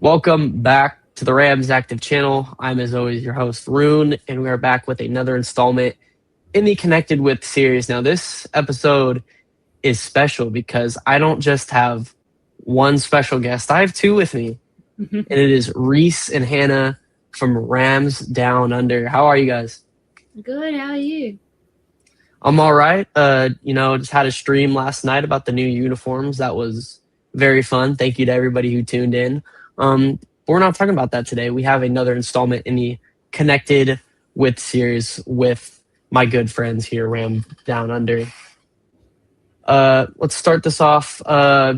Welcome back to the Rams Active channel. I'm, as always, your host, Rune, and we are back with another installment in the Connected With series. Now, this episode is special because I don't just have one special guest. I have two with me, and it is Reece and Hannah from RamsDownUnder. How are you guys? Good. How are you? I'm all right. Just had a stream last night about the new uniforms. That was very fun. Thank you to everybody who tuned in. But we're not talking about that today. We have another installment in the Connected With series with my good friends here, RamsDownUnder. Let's start this off. I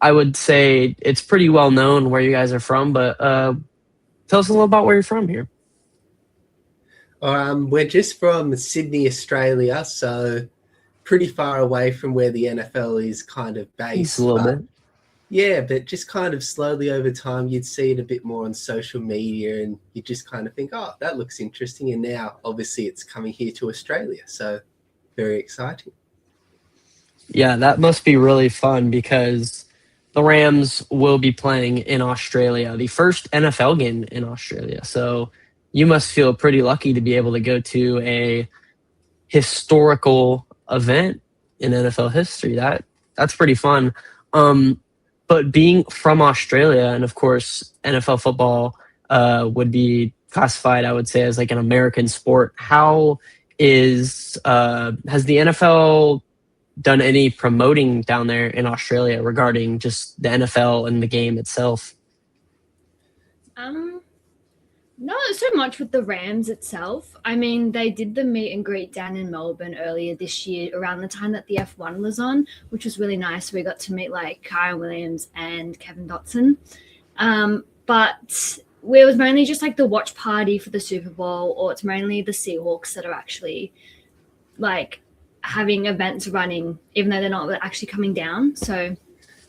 would say it's pretty well known where you guys are from, but tell us a little about where you're from here. We're just from Sydney, Australia, so pretty far away from where the NFL is kind of based. A little bit. Yeah, but just kind of slowly over time, you'd see it a bit more on social media and you just kind of think, oh, that looks interesting. And now, obviously, it's coming here to Australia. So very exciting. Yeah, that must be really fun because the Rams will be playing in Australia, the first NFL game in Australia. So you must feel pretty lucky to be able to go to a historical event in NFL history. That's pretty fun. But being from Australia, and of course, NFL football would be classified, I would say, as like an American sport. How has the NFL done any promoting down there in Australia regarding just the NFL and the game itself? Not so much with the Rams itself. I mean, they did the meet and greet down in Melbourne earlier this year around the time that the F1 was on, which was really nice. We got to meet like Kyron Williams and Kevin Dotson. But it was mainly just like the watch party for the Super Bowl, or it's mainly the Seahawks that are actually like having events running, even though they're not actually coming down. So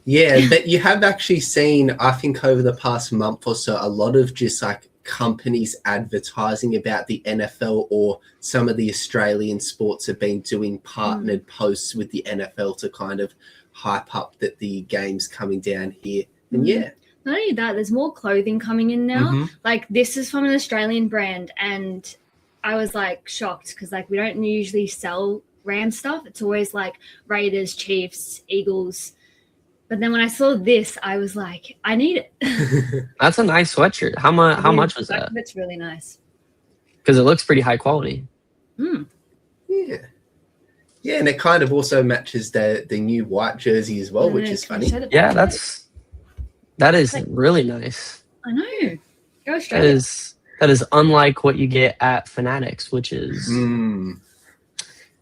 yeah, but you have actually seen, I think over the past month or so, a lot of just like companies advertising about the NFL, or some of the Australian sports have been doing partnered posts with the NFL to kind of hype up that the game's coming down here. And yeah. Not only that, there's more clothing coming in now. Like this is from an Australian brand, and I was like shocked because like we don't usually sell Ram stuff. It's always like Raiders, Chiefs, Eagles. But then when I saw this, I was like, I need it. That's a nice sweatshirt. How much was that? That's really nice. Because it looks pretty high quality. Yeah. Yeah, and it kind of also matches the new white jersey as well, which is funny. Yeah, that is really nice. I know. Go Australia. That is unlike what you get at Fanatics, which is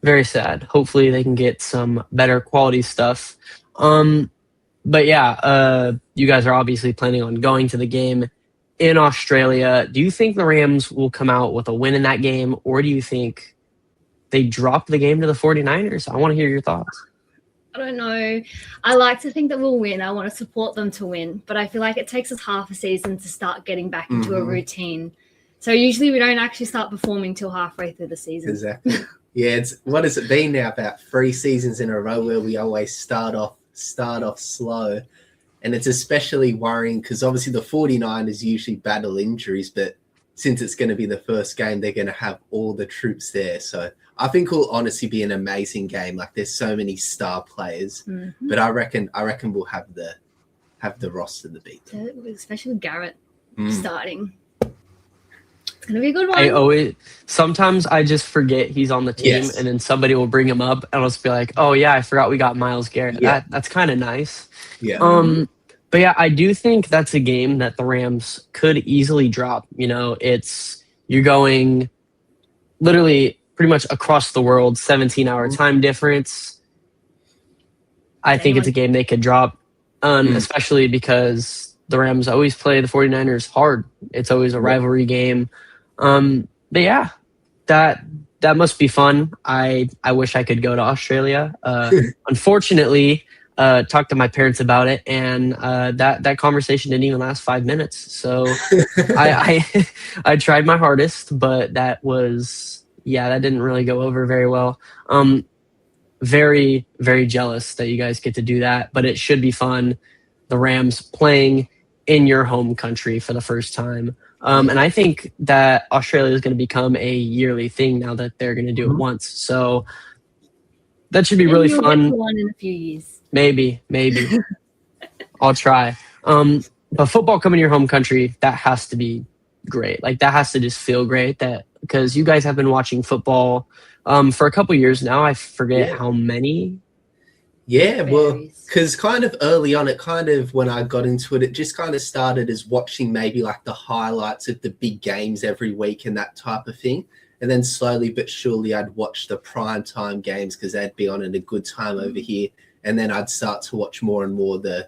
very sad. Hopefully they can get some better quality stuff. But yeah, you guys are obviously planning on going to the game in Australia. Do you think the Rams will come out with a win in that game, or do you think they drop the game to the 49ers? I want to hear your thoughts. I don't know. I like to think that we'll win. I want to support them to win, but I feel like it takes us half a season to start getting back into a routine. So usually we don't actually start performing till halfway through the season. Exactly. Yeah, what has it been now? About 3 seasons in a row where we always start off slow. And it's especially worrying because obviously the 49ers usually battle injuries, but since it's going to be the first game, they're going to have all the troops there. So I think it'll honestly be an amazing game. Like there's so many star players, but I reckon we'll have the roster to beat them. Especially with Garrett starting. It's going to be a good one. Sometimes I just forget he's on the team, and then somebody will bring him up, and I'll just be like, oh, yeah, I forgot we got Myles Garrett. Yeah. That's kind of nice. Yeah. But, yeah, I do think that's a game that the Rams could easily drop. You know, you're going literally pretty much across the world, 17-hour time difference. I think it's a game they could drop, especially because the Rams always play the 49ers hard. It's always a rivalry game. But yeah, that must be fun. I wish I could go to Australia. Unfortunately, talked to my parents about it, and that conversation didn't even last 5 minutes. So I tried my hardest, but that didn't really go over very well. Very, very jealous that you guys get to do that, but it should be fun. The Rams playing in your home country for the first time. And I think that Australia is going to become a yearly thing now that they're going to do it once. So that should be really Maybe we'll fun. get to one in a few years. Maybe. I'll try. But football coming to your home country, that has to be great. Like that has to just feel great that because you guys have been watching football for a couple years now. I forget how many. Yeah, well, Varies. because kind of early on, it kind of, when I got into it, it just kind of started as watching maybe like the highlights of the big games every week and that type of thing. And then slowly but surely I'd watch the prime time games because they'd be on at a good time over here. And then I'd start to watch more and more the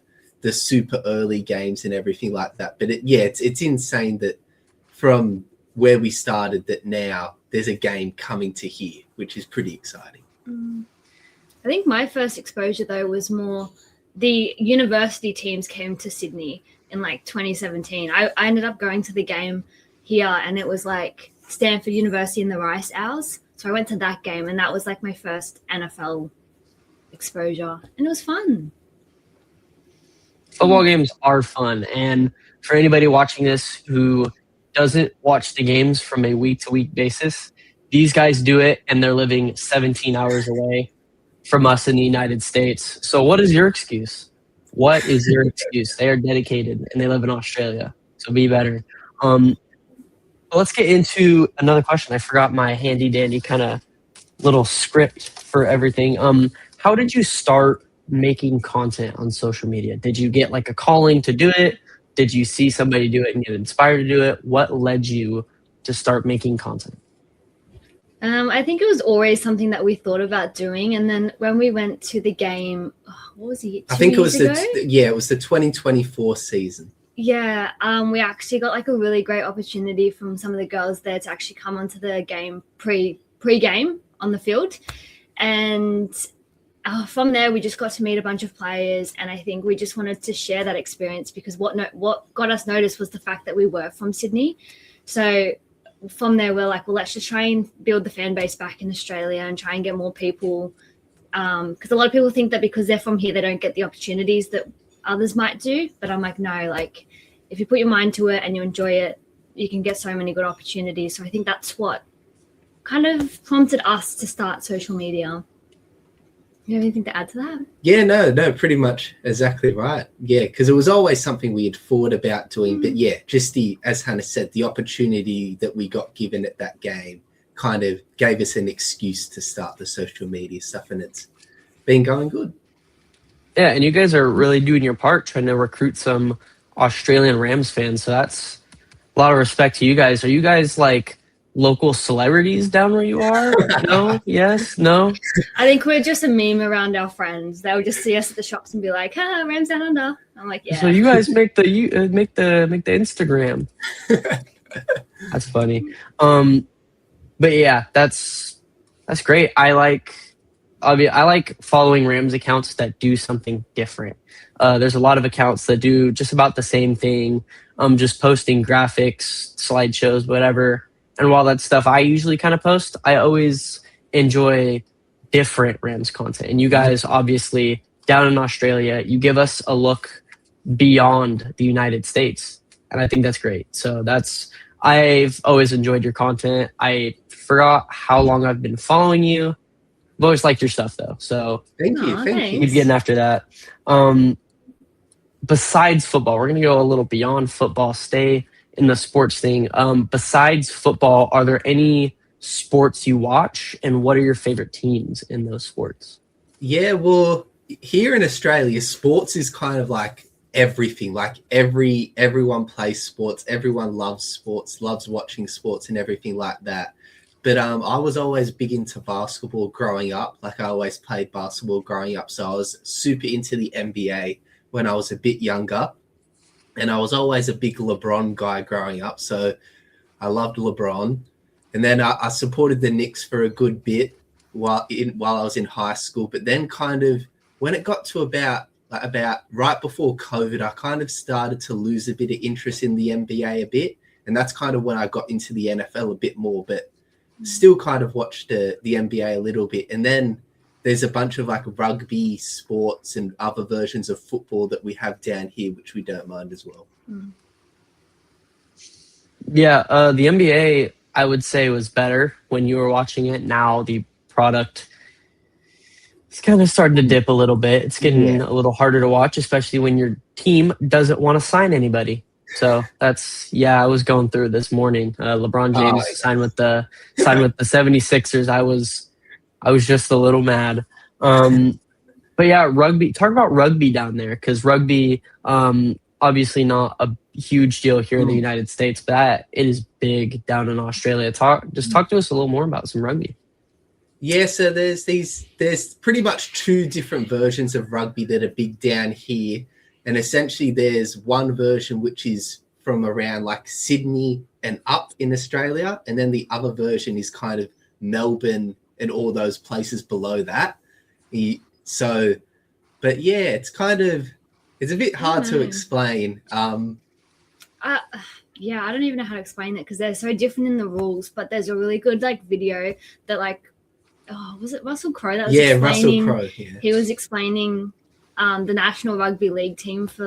super early games and everything like that. But it's insane that from where we started that now there's a game coming to here, which is pretty exciting. I think my first exposure, though, was more the university teams came to Sydney in like 2017. I ended up going to the game here, and it was like Stanford University and the Rice Owls. So I went to that game, and that was like my first NFL exposure, and it was fun. Football games are fun. And for anybody watching this who doesn't watch the games from a week-to-week basis, these guys do it, and they're living 17 hours away from us in the United States. So what is your excuse? What is your excuse? They are dedicated and they live in Australia. So be better. Let's get into another question. I forgot my handy dandy kind of little script for everything. How did you start making content on social media? Did you get like a calling to do it? Did you see somebody do it and get inspired to do it? What led you to start making content? I think it was always something that we thought about doing, and then when we went to the game, what was it? I think it was ago? it was the 2024 season. Yeah, we actually got like a really great opportunity from some of the girls there to actually come onto the game pre-game on the field, and from there we just got to meet a bunch of players, and I think we just wanted to share that experience because what got us noticed was the fact that we were from Sydney, so. From there, we're like, well, let's just try and build the fan base back in Australia and try and get more people. Because a lot of people think that because they're from here, they don't get the opportunities that others might do. But I'm like, no, like if you put your mind to it and you enjoy it, you can get so many good opportunities. So I think that's what kind of prompted us to start social media. You have anything to add to that? Yeah, no, pretty much exactly right. Yeah, because it was always something we had thought about doing. But yeah, just as Hannah said, the opportunity that we got given at that game kind of gave us an excuse to start the social media stuff, and it's been going good. Yeah, and you guys are really doing your part trying to recruit some Australian Rams fans. So that's a lot of respect to you guys. Are you guys like local celebrities down where you are? No? Yes? No? I think we're just a meme around our friends. They'll just see us at the shops and be like, RamsDownUnder. I'm like, yeah. So you guys make the Instagram. That's funny. But yeah, that's great. I like following Rams accounts that do something different. There's a lot of accounts that do just about the same thing. Just posting graphics, slideshows, whatever. And while that stuff I usually kind of post, I always enjoy different Rams content. And you guys, obviously, down in Australia, you give us a look beyond the United States. And I think that's great. So I've always enjoyed your content. I forgot how long I've been following you. I've always liked your stuff, though. So Thank you. keep getting after that. Besides football, we're going to go a little beyond football, stay in the sports thing. Besides football, are there any sports you watch, and what are your favorite teams in those sports? Yeah, well, here in Australia, sports is kind of like everything. Like everyone plays sports, everyone loves sports, loves watching sports and everything like that. But I was always big into basketball growing up. Like I always played basketball growing up, so I was super into the NBA when I was a bit younger. And I was always a big LeBron guy growing up, so I loved LeBron. And then I supported the Knicks for a good bit while I was in high school. But then kind of when it got to about right before COVID, I kind of started to lose a bit of interest in the NBA a bit. And that's kind of when I got into the NFL a bit more, but still kind of watched the NBA a little bit. And then there's a bunch of like rugby sports and other versions of football that we have down here, which we don't mind as well. Yeah, the NBA, I would say, was better when you were watching it. Now the product is kind of starting to dip a little bit. It's getting a little harder to watch, especially when your team doesn't want to sign anybody. So that's, I was going through this morning. LeBron James signed with the 76ers. I was just a little mad. But yeah, rugby. Talk about rugby down there, because rugby, obviously not a huge deal here in the United States, but it is big down in Australia. Talk to us a little more about some rugby. Yeah, so there's pretty much two different versions of rugby that are big down here. And essentially there's one version which is from around like Sydney and up in Australia. And then the other version is kind of Melbourne and all those places below that. But yeah, it's a bit hard to explain. I don't even know how to explain it, because they're so different in the rules. But there's a really good video that was it Russell Crowe that was explaining? Russell Crowe. Yeah. He was explaining the National Rugby League team for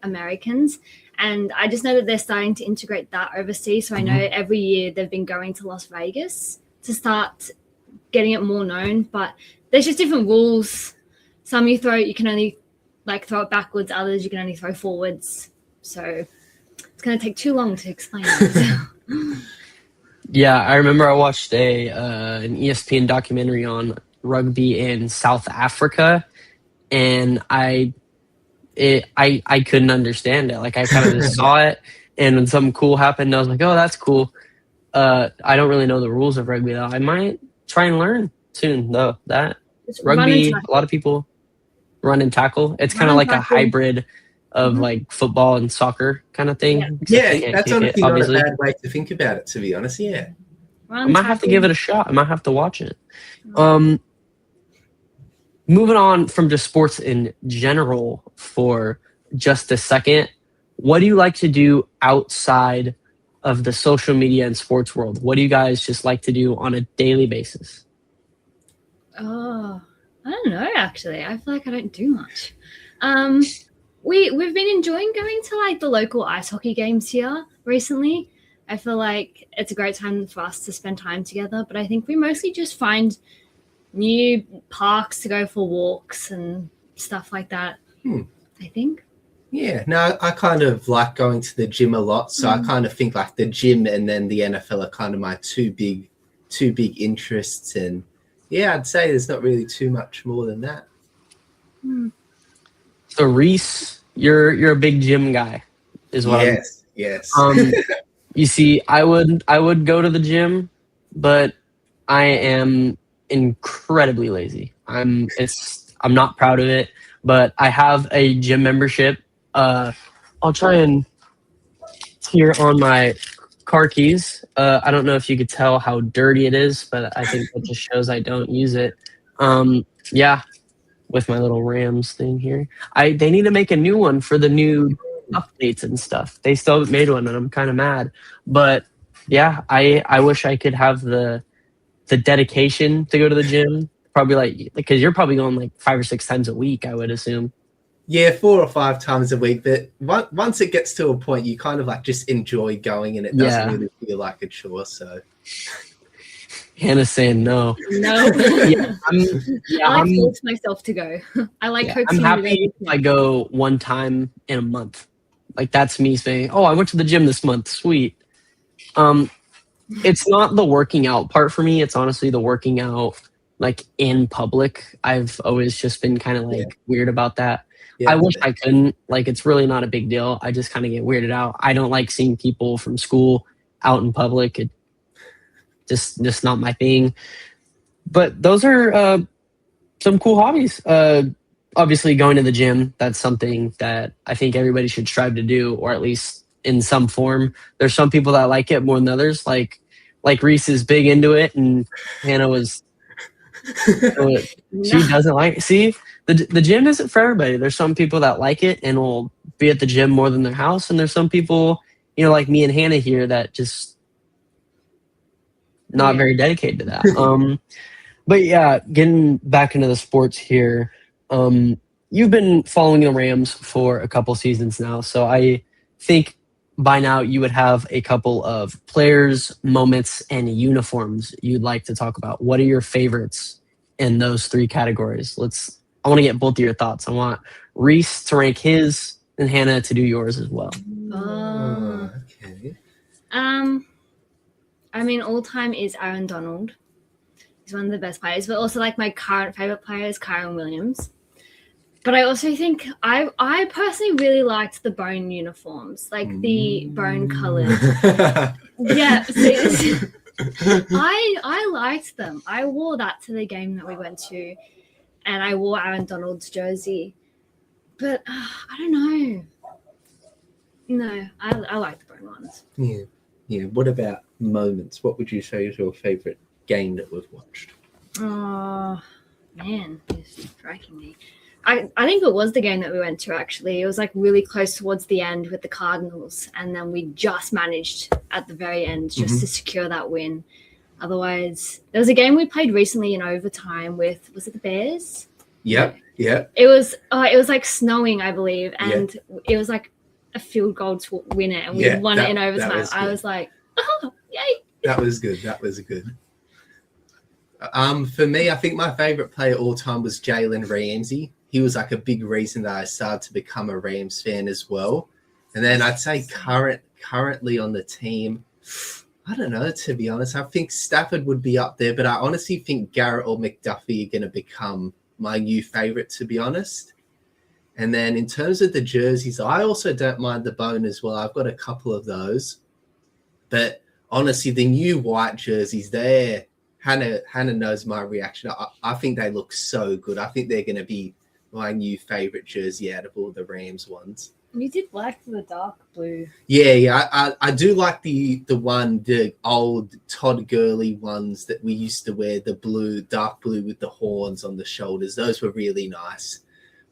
Americans, and I just know that they're starting to integrate that overseas. So I know every year they've been going to Las Vegas to start getting it more known. But there's just different rules. Some you can only throw it backwards. Others you can only throw forwards. So it's going to take too long to explain it. Yeah, I remember I watched an ESPN documentary on rugby in South Africa, and I couldn't understand it. I kind of just saw it, and when something cool happened, I was like, "Oh, that's cool." I don't really know the rules of rugby though. I might try and learn soon though. That rugby, a lot of people run and tackle. It's kind of like a hybrid of football and soccer kind of thing. Yeah, that's honestly not a bad way to think about it, to be honest. Yeah. I might have to give it a shot. I might have to watch it. Moving on from just sports in general for just a second, what do you like to do outside of the social media and sports world? What do you guys just like to do on a daily basis? Oh, I don't know, actually. I feel like I don't do much. We've been enjoying going to the local ice hockey games here recently. I feel like it's a great time for us to spend time together, but I think we mostly just find new parks to go for walks and stuff like that. I think. Yeah, no, I kind of like going to the gym a lot, so I kind of think the gym and then the NFL are kind of my two big interests, and yeah, I'd say there's not really too much more than that. So Reece, you're a big gym guy, is what Yes. You see, I would go to the gym, but I am incredibly lazy. I'm not proud of it, but I have a gym membership. I'll try and here on my car keys. I don't know if you could tell how dirty it is, but I think that just shows I don't use it. With my little Rams thing here. They need to make a new one for the new updates and stuff. They still haven't made one, and I'm kind of mad. But yeah, I wish I could have the dedication to go to the gym. Probably because you're probably going 5 or 6 times a week, I would assume. Yeah, 4 or 5 times a week. But once it gets to a point, you kind of just enjoy going, and it doesn't really feel like a chore. So Hannah's saying no. No. I force myself to go. I like coaxing. I'm happy if I go one time in a month. That's me saying, "Oh, I went to the gym this month. Sweet." It's not the working out part for me. It's honestly the working out in public. I've always just been kind of weird about that. Yeah, I wish I couldn't. It's really not a big deal. I just kind of get weirded out. I don't like seeing people from school out in public. It just not my thing. But those are some cool hobbies. Obviously, going to the gym, that's something that I think everybody should strive to do, or at least in some form. There's some people that like it more than others. Like Reece is big into it, and Hannah was. She doesn't like it. See, the gym isn't for everybody. There's some people that like it and will be at the gym more than their house, and there's some people, like me and Hannah here, that just not very dedicated to that. But yeah, getting back into the sports here, you've been following the Rams for a couple seasons now, so I think by now you would have a couple of players, moments, and uniforms you'd like to talk about. What are your favorites in those three categories? I want to get both of your thoughts. I want Reece to rank his and Hannah to do yours as well. Okay. I mean, all time is Aaron Donald. He's one of the best players, but also like my current favorite player is Kyron Williams. But I also think I personally really liked the bone uniforms, like the bone colored. Yeah, see, I liked them. I wore that to the game that we went to, and I wore Aaron Donald's jersey. But I don't know. No, I like the bone ones. Yeah. What about moments? What would you say is your favorite game that we've watched? Oh man, you're striking me. I think it was the game that we went to, actually. It was like really close towards the end with the Cardinals, and then we just managed at the very end just to secure that win. Otherwise, there was a game we played recently in overtime with, was it the Bears? Yep. It was like snowing, I believe, and it was like a field goal to win it, and we won it in overtime. I was like, oh, yay. That was good. For me, I think my favorite player all time was Jalen Ramsey. He was like a big reason that I started to become a Rams fan as well. And then I'd say currently on the team, I don't know, to be honest. I think Stafford would be up there, but I honestly think Garrett or McDuffie are going to become my new favorite, to be honest. And then in terms of the jerseys, I also don't mind the bone as well. I've got a couple of those. But honestly, the new white jerseys, Hannah knows my reaction. I think they look so good. I think they're going to be my new favorite jersey out of all the Rams ones. You did like the dark blue. Yeah. I do like the old Todd Gurley ones that we used to wear, the dark blue with the horns on the shoulders. Those were really nice.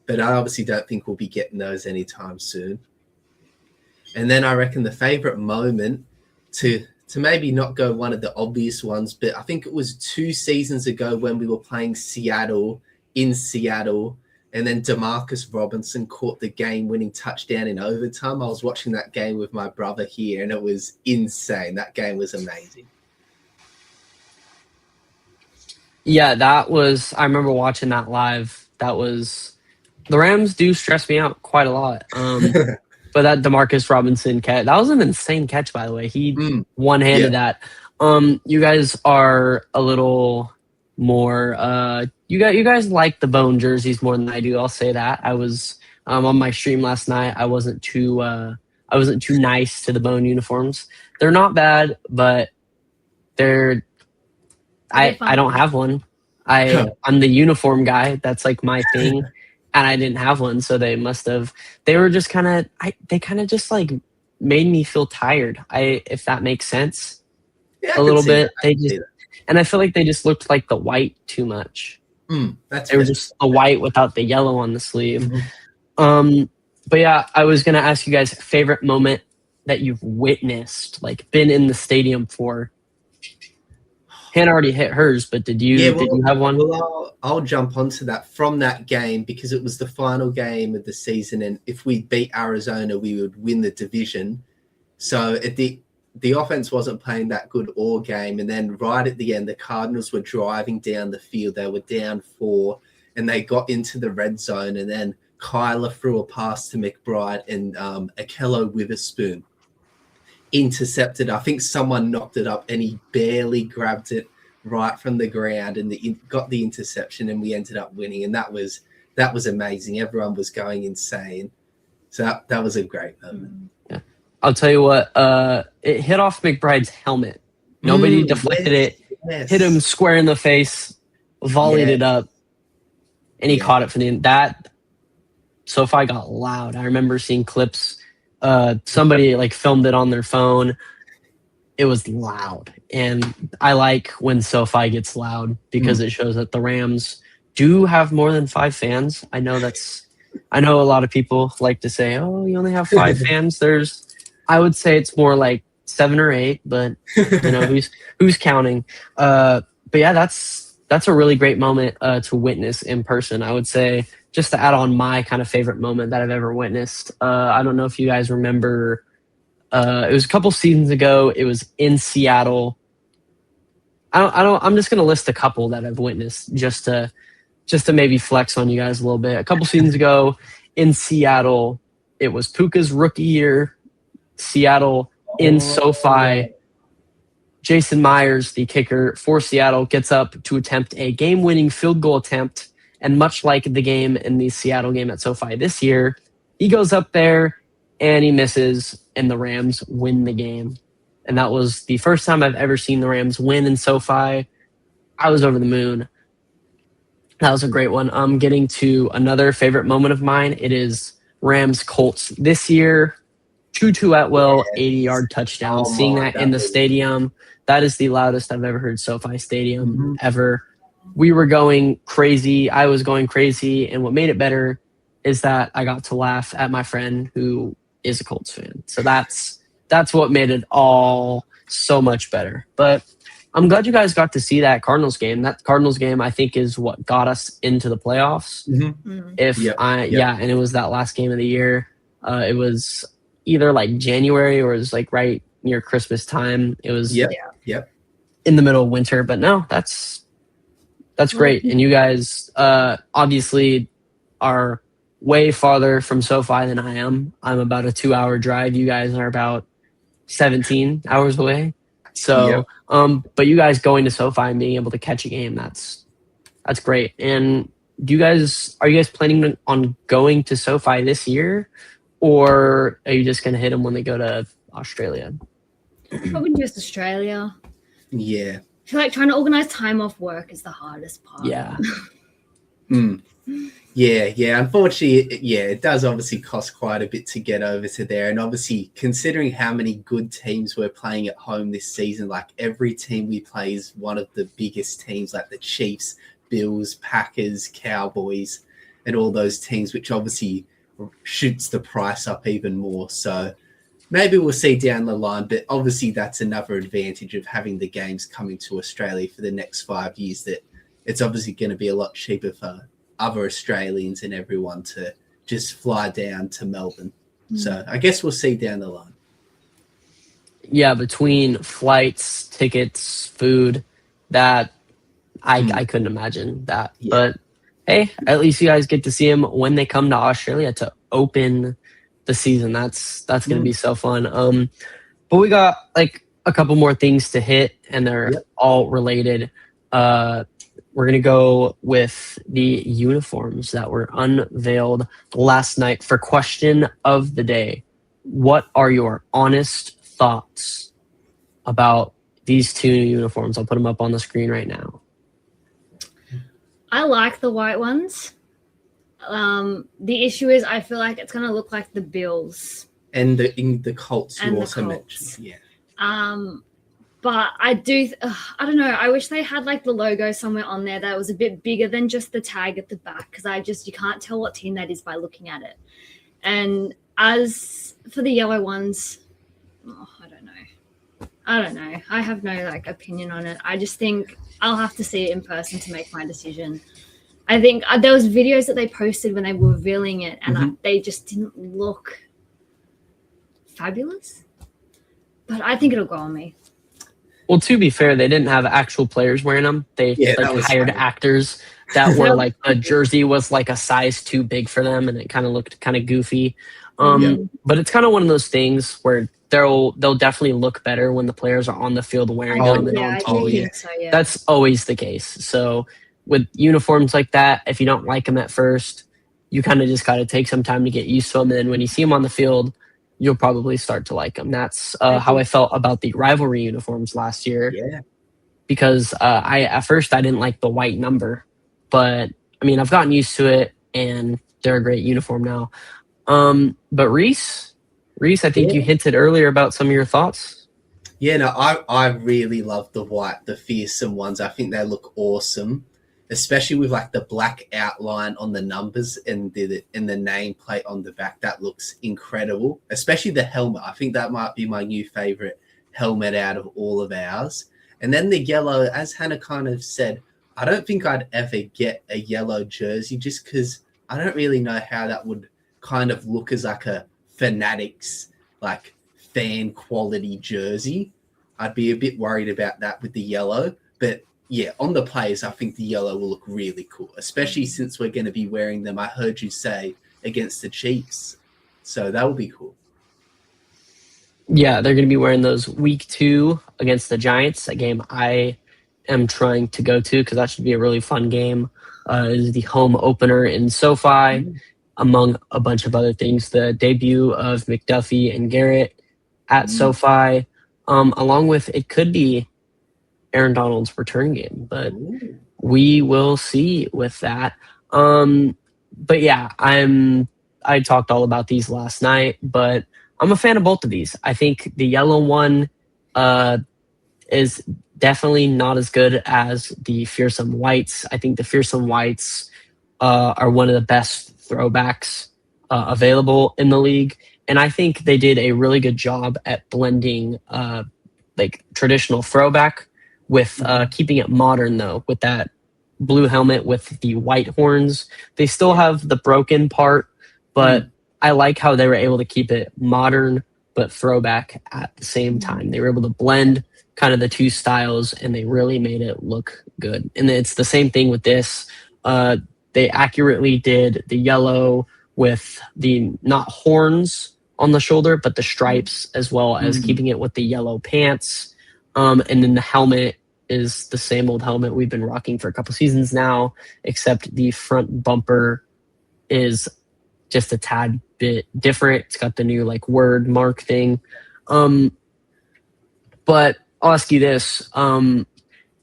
But I obviously don't think we'll be getting those anytime soon. And then I reckon the favorite moment to maybe not go one of the obvious ones, but I think it was 2 seasons ago when we were playing Seattle, and then DeMarcus Robinson caught the game-winning touchdown in overtime. I was watching that game with my brother here, and it was insane. That game was amazing. Yeah, I remember watching that live. The Rams do stress me out quite a lot. But that DeMarcus Robinson catch, that was an insane catch, by the way. He one-handed that. You guys are a little more you guys like the bone jerseys more than I do. I'll say that. I was on my stream last night. I wasn't too nice to the bone uniforms. They're not bad, but I don't have one. I'm the uniform guy. That's like my thing. And I didn't have one, so they were just they kind of just like made me feel tired. If that makes sense, a little bit. And I feel like they just looked like the white too much. They were just the white without the yellow on the sleeve. But yeah, I was gonna ask you guys favorite moment that you've witnessed, like been in the stadium for. Hannah already hit hers, but did you have one? Well, I'll jump onto that from that game because it was the final game of the season, and if we beat Arizona, we would win the division. So the offense wasn't playing that good all game, and then right at the end, the Cardinals were driving down the field. They were down 4, and they got into the red zone, and then Kyler threw a pass to McBride, and Akello Witherspoon intercepted. I think someone knocked it up, and he barely grabbed it right from the ground, and got the interception, and we ended up winning. And that was amazing. Everyone was going insane. So that was a great moment. Yeah. I'll tell you what. It hit off McBride's helmet. Nobody deflected it. Yes. Hit him square in the face. Volleyed it up, and he caught it for the end. That SoFi got loud. I remember seeing clips. Somebody like filmed it on their phone. It was loud, and I like when SoFi gets loud because it shows that the Rams do have more than 5 fans. I know a lot of people like to say, "Oh, you only have 5 fans." I would say it's more like 7 or 8, but who's counting? But yeah, that's that's a really great moment to witness in person. I would say, just to add on my kind of favorite moment that I've ever witnessed. I don't know if you guys remember. It was a couple seasons ago. It was in Seattle. I'm just gonna list a couple that I've witnessed just to maybe flex on you guys a little bit. A couple seasons ago in Seattle, it was Puka's rookie year. Seattle in SoFi. Jason Myers, the kicker for Seattle, gets up to attempt a game-winning field goal attempt. And much like the game in the Seattle game at SoFi this year, he goes up there and he misses, and the Rams win the game. And that was the first time I've ever seen the Rams win in SoFi. I was over the moon. That was a great one. Getting to another favorite moment of mine. It is Rams Colts this year. Tutu Atwell, 80-yard touchdown. Seeing that in the stadium, that is the loudest I've ever heard SoFi Stadium ever. We were going crazy. I was going crazy. And what made it better is that I got to laugh at my friend who is a Colts fan. So that's what made it all so much better. But I'm glad you guys got to see that Cardinals game. That Cardinals game, I think, is what got us into the playoffs. And it was that last game of the year. It was either like January or it was like right near Christmas time. It was in the middle of winter. But no, that's great. And you guys obviously are way farther from SoFi than I am. I'm about a 2-hour drive. You guys are about 17 hours away. So, but you guys going to SoFi and being able to catch a game, that's great. And are you guys planning on going to SoFi this year, or are you just going to hit them when they go to Australia? Probably just Australia. Yeah. I feel like trying to organize time off work is the hardest part. Yeah. Yeah. Unfortunately, it does obviously cost quite a bit to get over to there. And obviously, considering how many good teams we're playing at home this season, like every team we play is one of the biggest teams, like the Chiefs, Bills, Packers, Cowboys, and all those teams, which obviously shoots the price up even more. So maybe we'll see down the line, but obviously that's another advantage of having the games coming to Australia for the next 5 years, that it's obviously going to be a lot cheaper for other Australians and everyone to just fly down to Melbourne. So I guess we'll see down the line. Yeah, between flights, tickets, food, that I couldn't imagine that. Yeah. But hey, at least you guys get to see them when they come to Australia to open the season. That's going to be so fun. But we got like a couple more things to hit, and they're all related. We're going to go with the uniforms that were unveiled last night for question of the day. What are your honest thoughts about these two new uniforms? I'll put them up on the screen right now. I like the white ones. The issue is I feel like it's going to look like the Bills. And the Colts you also mentioned. Yeah. But I don't know. I wish they had like the logo somewhere on there that was a bit bigger than just the tag at the back, because you can't tell what team that is by looking at it. And as for the yellow ones, I don't know. I have no like opinion on it. I just think I'll have to see it in person to make my decision. I think there was videos that they posted when they were revealing it, and they just didn't look fabulous. But I think it'll go on me. Well, to be fair, they didn't have actual players wearing them. They hired actors that were like, a jersey was like a size too big for them, and it kind of looked kind of goofy. But it's kind of one of those things where they'll definitely look better when the players are on the field wearing them. That's always the case. So with uniforms like that, if you don't like them at first, you kind of just got to take some time to get used to them. And then when you see them on the field, you'll probably start to like them. That's how I felt about the rivalry uniforms last year. Yeah. Because at first I didn't like the white number, but I mean, I've gotten used to it, and they're a great uniform now. But Reece, I think you hinted earlier about some of your thoughts. Yeah, no, I really love the white, the fearsome ones. I think they look awesome, especially with like the black outline on the numbers and the nameplate on the back. That looks incredible, especially the helmet. I think that might be my new favorite helmet out of all of ours. And then the yellow, as Hannah kind of said, I don't think I'd ever get a yellow jersey just because I don't really know how that would kind of look as like a Fanatics, like fan quality jersey. I'd be a bit worried about that with the yellow. But yeah, on the players, I think the yellow will look really cool, especially since we're going to be wearing them, I heard you say, against the Chiefs. So that will be cool. Yeah, they're going to be wearing those week 2 against the Giants, a game I am trying to go to because that should be a really fun game. It is the home opener in SoFi, among a bunch of other things. The debut of McDuffie and Garrett at SoFi, along with it could be Aaron Donald's return game, but we will see with that. But yeah, I talked all about these last night, but I'm a fan of both of these. I think the yellow one is definitely not as good as the Fearsome Whites. I think the Fearsome Whites are one of the best throwbacks available in the league. And I think they did a really good job at blending like traditional throwback with keeping it modern, though, with that blue helmet with the white horns. They still have the broken part, but I like how they were able to keep it modern but throwback at the same time. They were able to blend kind of the two styles, and they really made it look good. And it's the same thing with this. They accurately did the yellow with the not horns on the shoulder, but the stripes, as well as keeping it with the yellow pants. And then the helmet is the same old helmet we've been rocking for a couple seasons now, except the front bumper is just a tad bit different. It's got the new like word mark thing. But I'll ask you this.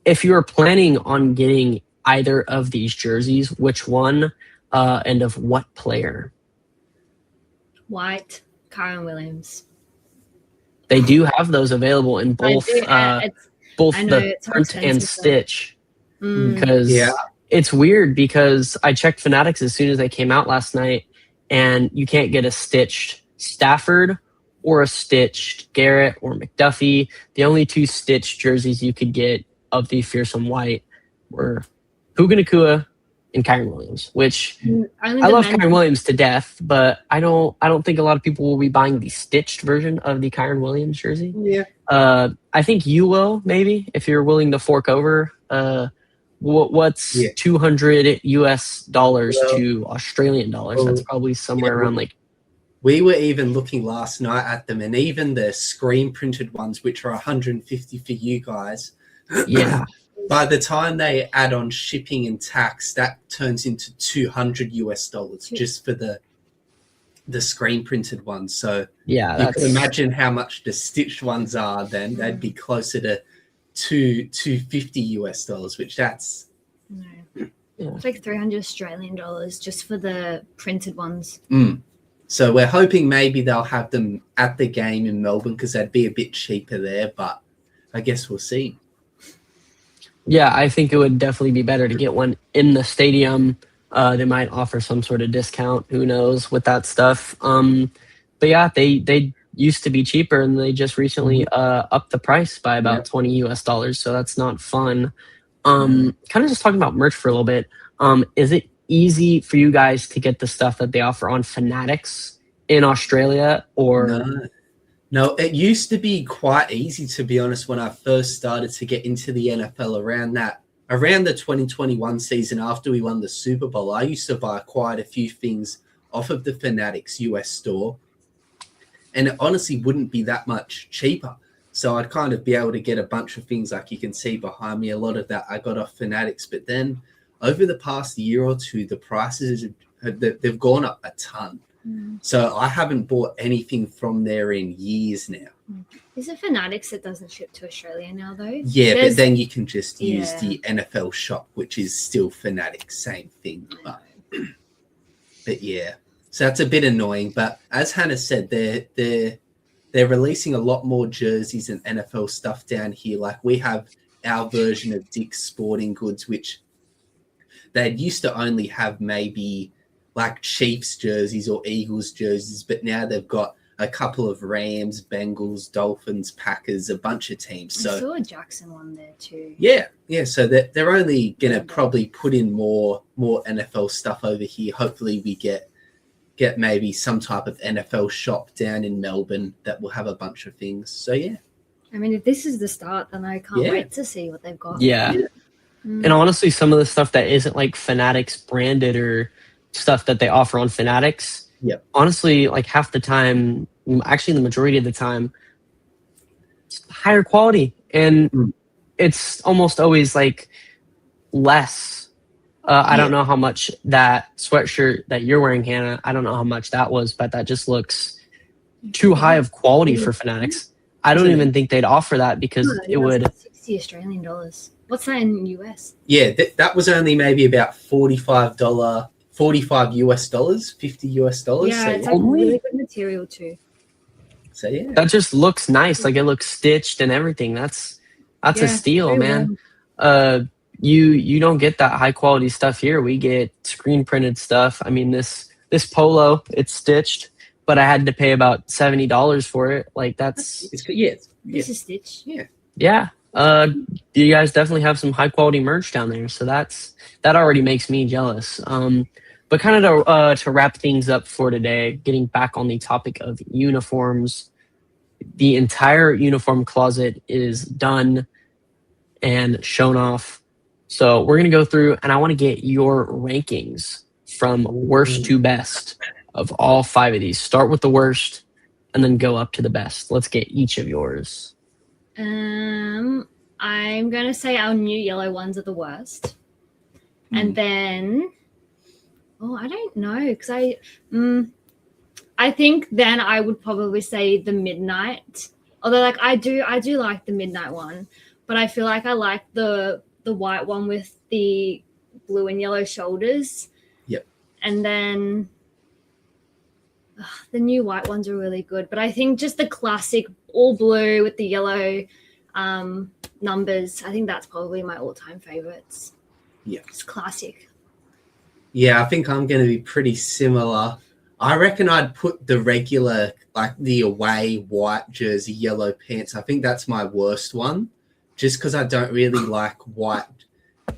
If you were planning on getting either of these jerseys, which one and of what player? White, Kyron Williams. They do have those available in both both the print and stitch. Because it's weird because I checked Fanatics as soon as they came out last night, and you can't get a stitched Stafford or a stitched Garrett or McDuffie. The only two stitched jerseys you could get of the Fearsome White were Puka Nacua and Kyron Williams, which I love Kyron Williams to death, but I don't think a lot of people will be buying the stitched version of the Kyron Williams jersey. Yeah. I think you will, maybe, if you're willing to fork over. What's $200 US to Australian dollars? That's probably somewhere around like. We were even looking last night at them, and even the screen printed ones, which are 150 for you guys. Yeah. By the time they add on shipping and tax, that turns into $200 US just for the screen printed ones. So yeah, you can imagine how much the stitched ones are. Then they'd be closer to $250 US, which that's it's like 300 Australian dollars just for the printed ones. So we're hoping maybe they'll have them at the game in Melbourne because they'd be a bit cheaper there, but I guess we'll see. Yeah, I think it would definitely be better to get one in the stadium. They might offer some sort of discount. Who knows with that stuff? But yeah, they used to be cheaper, and they just recently upped the price by about $20 US. So that's not fun. Kind of just talking about merch for a little bit. Is it easy for you guys to get the stuff that they offer on Fanatics in Australia, or? No, it used to be quite easy, to be honest, when I first started to get into the NFL around the 2021 season after we won the Super Bowl. I used to buy quite a few things off of the Fanatics US store, and it honestly wouldn't be that much cheaper. So I'd kind of be able to get a bunch of things like you can see behind me. A lot of that I got off Fanatics, but then over the past year or two, the prices, they've gone up a ton. So I haven't bought anything from there in years now. Is it Fanatics that doesn't ship to Australia now, though? Yeah, but then you can just use the NFL shop, which is still Fanatics, same thing. But yeah, so that's a bit annoying. But as Hannah said, they're releasing a lot more jerseys and NFL stuff down here. Like we have our version of Dick's Sporting Goods, which they used to only have maybe like Chiefs jerseys or Eagles jerseys, but now they've got a couple of Rams, Bengals, Dolphins, Packers, a bunch of teams. So I saw a Jackson one there too. yeah. So they're only going to probably put in more NFL stuff over here. Hopefully we get maybe some type of NFL shop down in Melbourne that will have a bunch of things. So yeah. I mean, if this is the start, then I can't wait to see what they've got. Yeah. And honestly, some of the stuff that isn't like Fanatics branded or stuff that they offer on Fanatics, honestly, like half the time, actually the majority of the time, it's higher quality. And it's almost always like less. I don't know how much that sweatshirt that you're wearing, Hannah, I don't know how much that was, but that just looks too high of quality for Fanatics. I don't even think they'd offer that because it would... 60 Australian dollars. What's that in US? Yeah, that was only maybe about $45 US dollars, $50 US dollars. Yeah, so it's like really good material too. So yeah. That just looks nice. Like it looks stitched and everything. That's a steal, man. Well. You don't get that high quality stuff here. We get screen printed stuff. I mean, this polo, it's stitched, but I had to pay about $70 for it. Like This is stitched. Yeah. You guys definitely have some high quality merch down there, so that already makes me jealous. But kind of to wrap things up for today, getting back on the topic of uniforms, the entire uniform closet is done and shown off. So we're gonna go through, and I want to get your rankings from worst to best of all 5 of these. Start with the worst, and then go up to the best. Let's get each of yours. I'm gonna say our new yellow ones are the worst, and then I don't know because I think then I would probably say the midnight. Although like I do like the midnight one, but I feel like I like the white one with the blue and yellow shoulders. Yep. And then the new white ones are really good, but I think just the classic all blue with the yellow numbers, I think that's probably my all-time favorites. Yeah. It's classic. Yeah, I think I'm going to be pretty similar. I reckon I'd put the regular, like the away white jersey, yellow pants. I think that's my worst one, just because I don't really like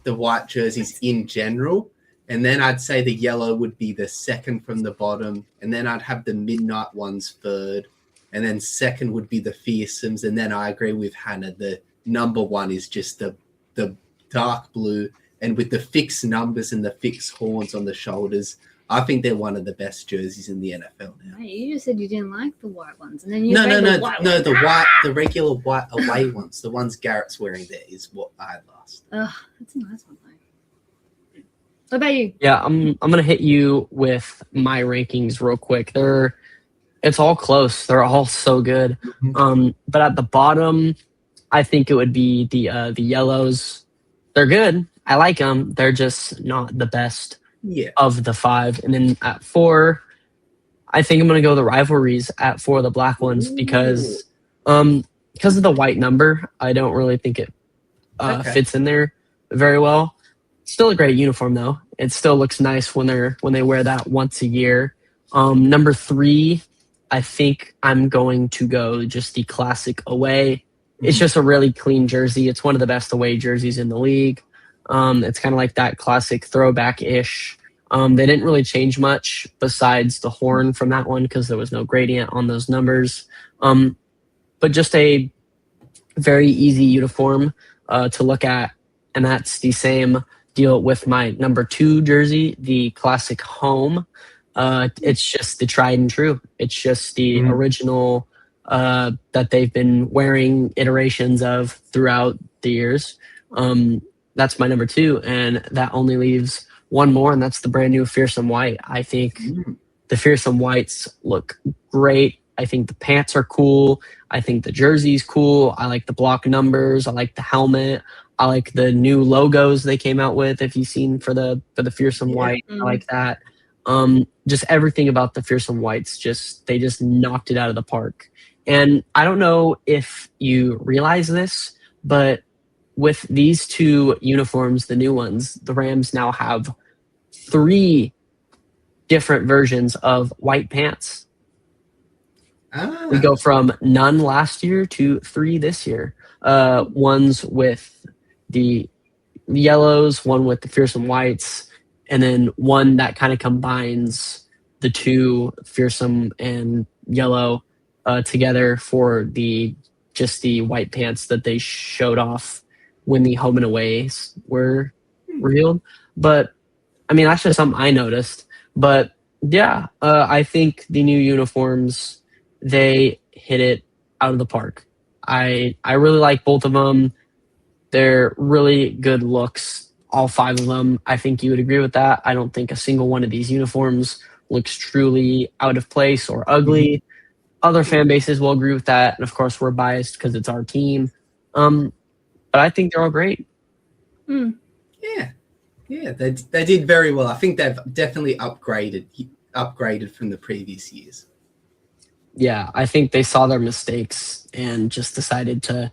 the white jerseys in general. And then I'd say the yellow would be the second from the bottom. And then I'd have the midnight ones third. And then second would be the fearsomes. And then I agree with Hannah. The number one is just the dark blue. And with the fixed numbers and the fixed horns on the shoulders, I think they're one of the best jerseys in the NFL now. Wait, you just said you didn't like the white ones. And then you No, the regular white away ones. The ones Garrett's wearing there is what I had last. That's a nice one, though. What about you? Yeah, I'm gonna hit you with my rankings real quick. It's all close. They're all so good. But at the bottom, I think it would be the yellows. They're good. I like them. They're just not the best of the 5. And then at 4, I think I'm gonna go the rivalries at 4, the black ones, because of the white number. I don't really think it fits in there very well. Still a great uniform though. It still looks nice when they wear that once a year. Number 3, I think I'm going to go just the classic away. It's just a really clean jersey. It's one of the best away jerseys in the league. It's kind of like that classic throwback-ish. They didn't really change much besides the horn from that one because there was no gradient on those numbers. But just a very easy uniform to look at. And that's the same deal with my number 2 jersey, the classic home. It's just the tried and true. It's just the original that they've been wearing iterations of throughout the years. That's my number 2, and that only leaves one more, and that's the brand new Fearsome White. I think the Fearsome Whites look great. I think the pants are cool. I think the jersey's cool. I like the block numbers. I like the helmet. I like the new logos they came out with. If you've seen for the Fearsome White, I like that. Just everything about the Fearsome Whites, they just knocked it out of the park. And I don't know if you realize this, but with these 2 uniforms, the new ones, the Rams now have 3 different versions of white pants. We go from none last year to 3 this year. One's with the yellows, one with the fearsome whites, and then one that kind of combines the two, fearsome and yellow, together for the white pants that they showed off when the home and aways were revealed. But I mean, that's just something I noticed. But yeah, I think the new uniforms, they hit it out of the park. I really like both of them. They're really good looks, all 5 of them. I think you would agree with that. I don't think a single one of these uniforms looks truly out of place or ugly. Other fan bases will agree with that, and of course, we're biased because it's our team. But I think they're all great. Yeah, they did very well. I think they've definitely upgraded from the previous years. Yeah, I think they saw their mistakes and just decided to.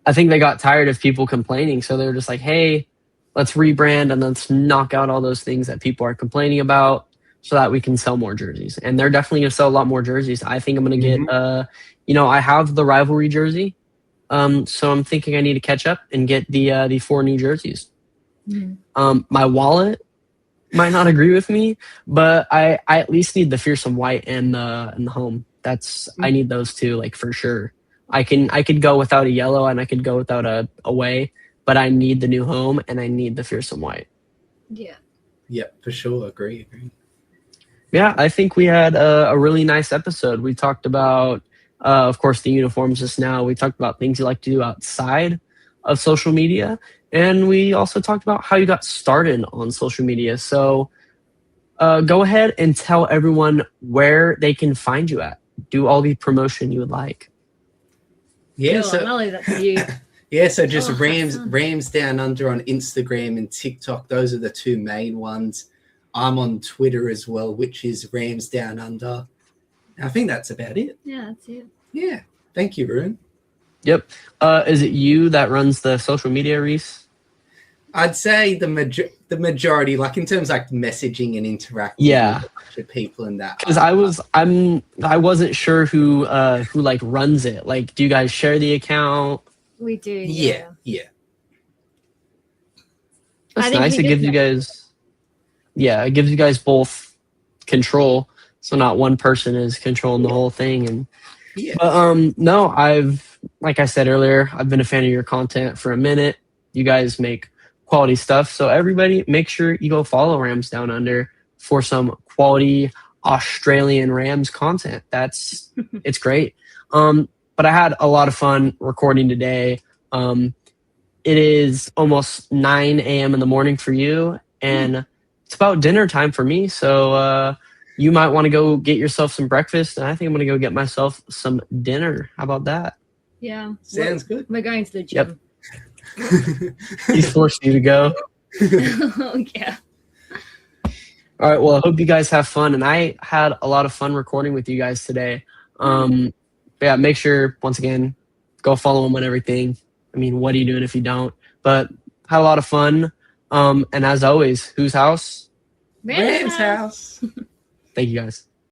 I think they got tired of people complaining, so they were just like, "Hey, let's rebrand and let's knock out all those things that people are complaining about, so that we can sell more jerseys." And they're definitely going to sell a lot more jerseys. I think I'm going to get, I have the rivalry jersey, so I'm thinking I need to catch up and get the 4 new jerseys. My wallet might not agree with me, but I at least need the fearsome white and the home. I need those 2, like, for sure. I could go without a yellow and I could go without a away, but I need the new home and I need the fearsome white. Yeah. Yeah, for sure. Agree. Yeah, I think we had a really nice episode. We talked about, of course, the uniforms just now. We talked about things you like to do outside of social media. And we also talked about how you got started on social media. So go ahead and tell everyone where they can find you at. Do all the promotion you would like. Yeah, Cool, I'll leave that to you. Yeah, so just RamsDownUnder on Instagram and TikTok. Those are the 2 main ones. I'm on Twitter as well, which is RamsDownUnder. I think that's about it. Yeah, that's it. Yeah. Thank you, Ruben. Yep. Is it you that runs the social media, Reece? I'd say the majority, like in terms of like messaging and interacting with a bunch of people and that. Because I wasn't sure who like runs it. Like, do you guys share the account? We do. Yeah. That's nice. It gives you guys both control, so not one person is controlling the whole thing. And but no, like I said earlier, I've been a fan of your content for a minute. You guys make quality stuff, so everybody make sure you go follow RamsDownUnder for some quality Australian Rams content. It's great. But I had a lot of fun recording today. It is almost 9 a.m. in the morning for you, and it's about dinner time for me. So you might want to go get yourself some breakfast, and I think I'm going to go get myself some dinner. How about that? Yeah. Sounds good. We're going to the gym. He's forced you to go. Yeah. All right. Well, I hope you guys have fun, and I had a lot of fun recording with you guys today. But yeah, make sure, once again, go follow him on everything. I mean, what are you doing if you don't? But had a lot of fun. And as always, whose house? Rams house. Thank you, guys.